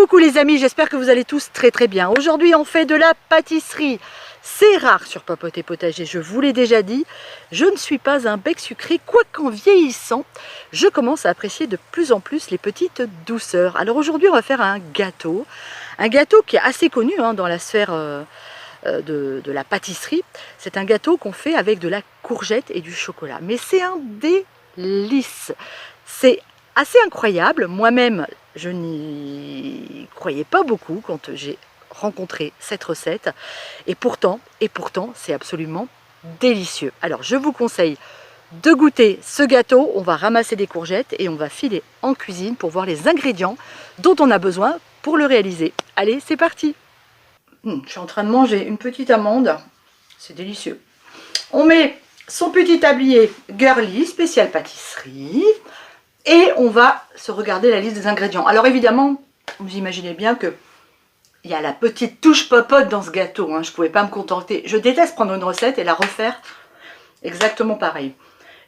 Coucou les amis, j'espère que vous allez tous très bien. Aujourd'hui on fait de la pâtisserie. C'est rare sur Papote et Potager, je vous l'ai déjà dit. Je ne suis pas un bec sucré, quoiqu'en vieillissant, je commence à apprécier de plus en plus les petites douceurs. Alors aujourd'hui on va faire un gâteau qui est assez connu dans la sphère de la pâtisserie. C'est un gâteau qu'on fait avec de la courgette et du chocolat. Mais c'est un délice. C'est assez incroyable. Moi-même, je n'y croyais pas beaucoup quand j'ai rencontré cette recette. Et pourtant, c'est absolument délicieux. Alors, je vous conseille de goûter ce gâteau. On va ramasser des courgettes et on va filer en cuisine pour voir les ingrédients dont on a besoin pour le réaliser. Allez, c'est parti! Je suis en train de manger une petite amande. C'est délicieux. On met son petit tablier girly, spécial pâtisserie. Et on va se regarder la liste des ingrédients. Alors évidemment, vous imaginez bien que il y a la petite touche popote dans ce gâteau. Je ne pouvais pas me contenter. Je déteste prendre une recette et la refaire exactement pareil.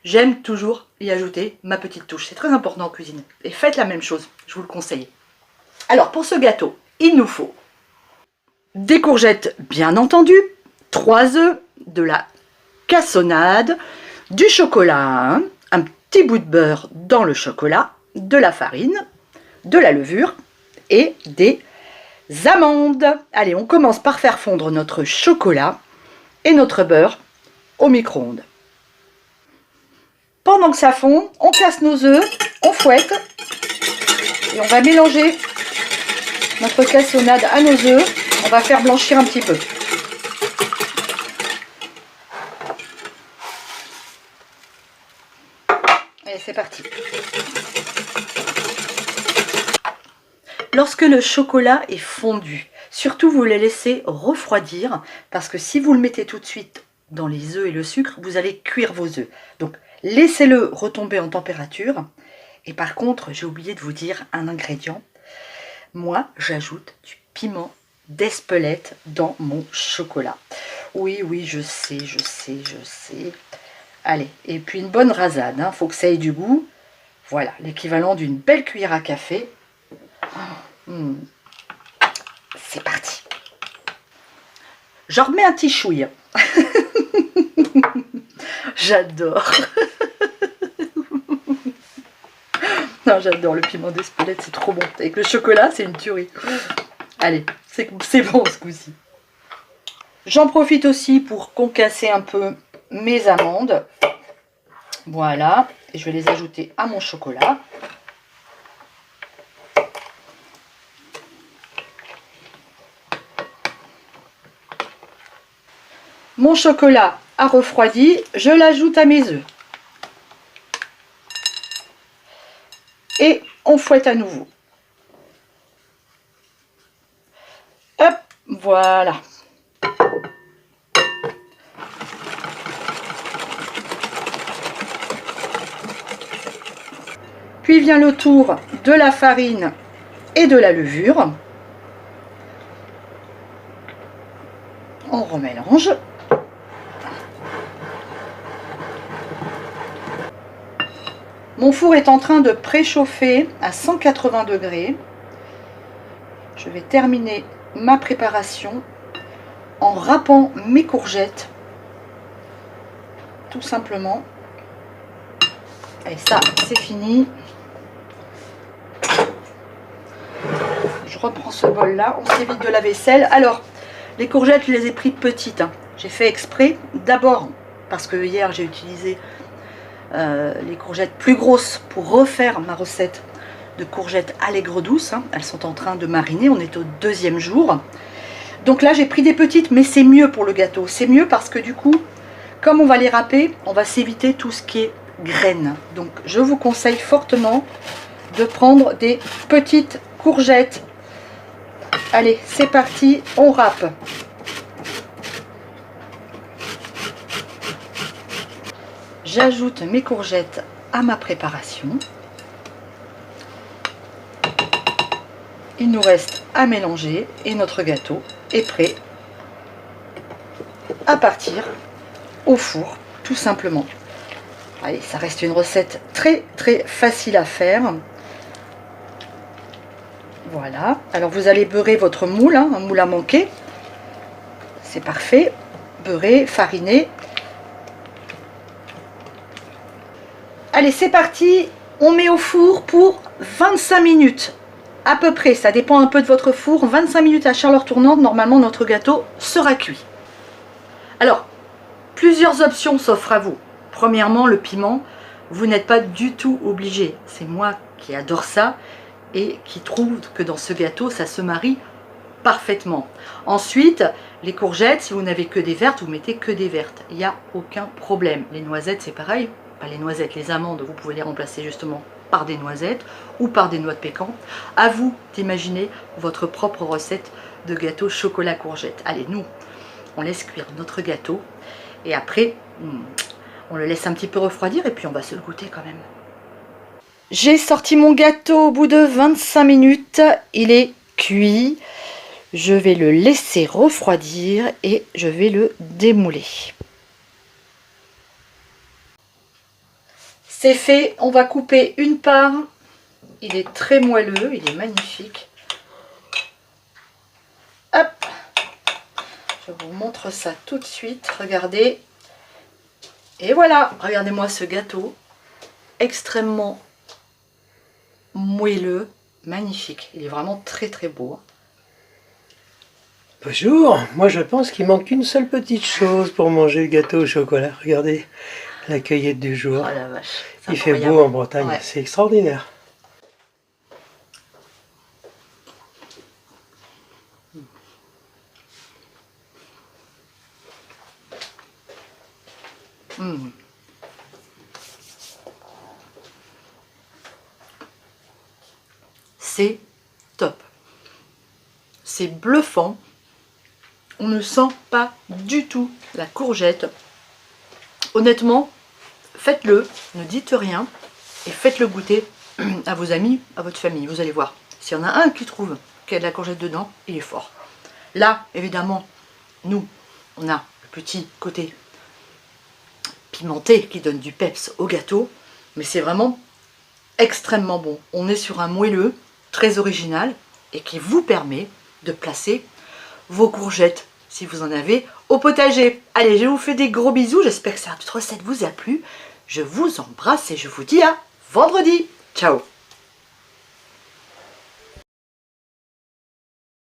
J'aime toujours y ajouter ma petite touche. C'est très important en cuisine. Et faites la même chose, je vous le conseille. Alors pour ce gâteau, il nous faut des courgettes bien entendu, 3 œufs, de la cassonade, du chocolat, un petit bout de beurre dans le chocolat, de la farine, de la levure et des amandes. Allez, on commence par faire fondre notre chocolat et notre beurre au micro-ondes. Pendant que ça fond, on casse nos œufs, on fouette et on va mélanger notre cassonade à nos œufs. On va faire blanchir un petit peu. Allez, c'est parti. Lorsque le chocolat est fondu, surtout vous le laissez refroidir parce que si vous le mettez tout de suite dans les œufs et le sucre, vous allez cuire vos œufs. Donc laissez-le retomber en température. Et par contre, j'ai oublié de vous dire un ingrédient. Moi, j'ajoute du piment d'Espelette dans mon chocolat. Oui, je sais. Allez, et puis une bonne rasade, faut que ça ait du goût. Voilà, l'équivalent d'une belle cuillère à café. C'est parti. J'en remets un petit chouille. J'adore. Non, j'adore le piment d'Espelette, c'est trop bon. Avec le chocolat, c'est une tuerie. Allez, c'est bon ce coup-ci. J'en profite aussi pour concasser un peu mes amandes. Voilà, et je vais les ajouter à mon chocolat. Mon chocolat a refroidi, je l'ajoute à mes œufs. Et on fouette à nouveau. Hop, voilà. Puis vient le tour de la farine et de la levure. On remélange. Mon four est en train de préchauffer à 180 degrés. Je vais terminer ma préparation en râpant mes courgettes. Tout simplement. Et ça, c'est fini. Je reprends ce bol là, on s'évite de la vaisselle. Alors, les courgettes, je les ai pris petites. J'ai fait exprès, d'abord parce que hier j'ai utilisé les courgettes plus grosses pour refaire ma recette de courgettes allègre douce. Elles sont en train de mariner, on est au 2e jour. Donc là, j'ai pris des petites, mais c'est mieux pour le gâteau. C'est mieux parce que du coup, comme on va les râper, on va s'éviter tout ce qui est graines. Donc, je vous conseille fortement de prendre des petites courgettes. Allez, c'est parti, on râpe. J'ajoute mes courgettes à ma préparation. Il nous reste à mélanger et notre gâteau est prêt à partir au four, tout simplement. Allez, ça reste une recette très facile à faire. Voilà. Alors vous allez beurrer votre moule, hein, un moule à manquer. C'est parfait. Beurrer, fariner. Allez, c'est parti. On met au four pour 25 minutes. À peu près, ça dépend un peu de votre four. 25 minutes à chaleur tournante, normalement notre gâteau sera cuit. Alors, plusieurs options s'offrent à vous. Premièrement, le piment. Vous n'êtes pas du tout obligé. C'est moi qui adore ça et qui trouve que dans ce gâteau, ça se marie parfaitement. Ensuite, les courgettes, si vous n'avez que des vertes, vous mettez que des vertes. Il n'y a aucun problème. Les noisettes, c'est pareil. Pas les noisettes, les amandes, vous pouvez les remplacer justement par des noisettes ou par des noix de pécan. À vous d'imaginer votre propre recette de gâteau chocolat courgette. Allez, nous, on laisse cuire notre gâteau et après, on le laisse un petit peu refroidir et puis on va se le goûter quand même. J'ai sorti mon gâteau au bout de 25 minutes. Il est cuit. Je vais le laisser refroidir et je vais le démouler. C'est fait, on va couper une part. Il est très moelleux, il est magnifique. Hop, je vous montre ça tout de suite, regardez. Et voilà, regardez-moi ce gâteau, extrêmement moelleux, magnifique. Il est vraiment très très beau. Bonjour, moi je pense qu'il manque une seule petite chose pour manger le gâteau au chocolat. Regardez la cueillette du jour. Oh la vache, il fait beau en Bretagne, ouais. C'est extraordinaire. Mmh. C'est top. C'est bluffant. On ne sent pas du tout la courgette. Honnêtement, faites-le, ne dites rien et faites-le goûter à vos amis, à votre famille. Vous allez voir. S'il y en a un qui trouve qu'il y a de la courgette dedans, il est fort. Là, évidemment, nous, on a le petit côté pimenté qui donne du peps au gâteau, mais c'est vraiment extrêmement bon. On est sur un moelleux très original et qui vous permet de placer vos courgettes, si vous en avez, au potager. Allez, je vous fais des gros bisous. J'espère que cette recette vous a plu. Je vous embrasse et je vous dis à vendredi. Ciao!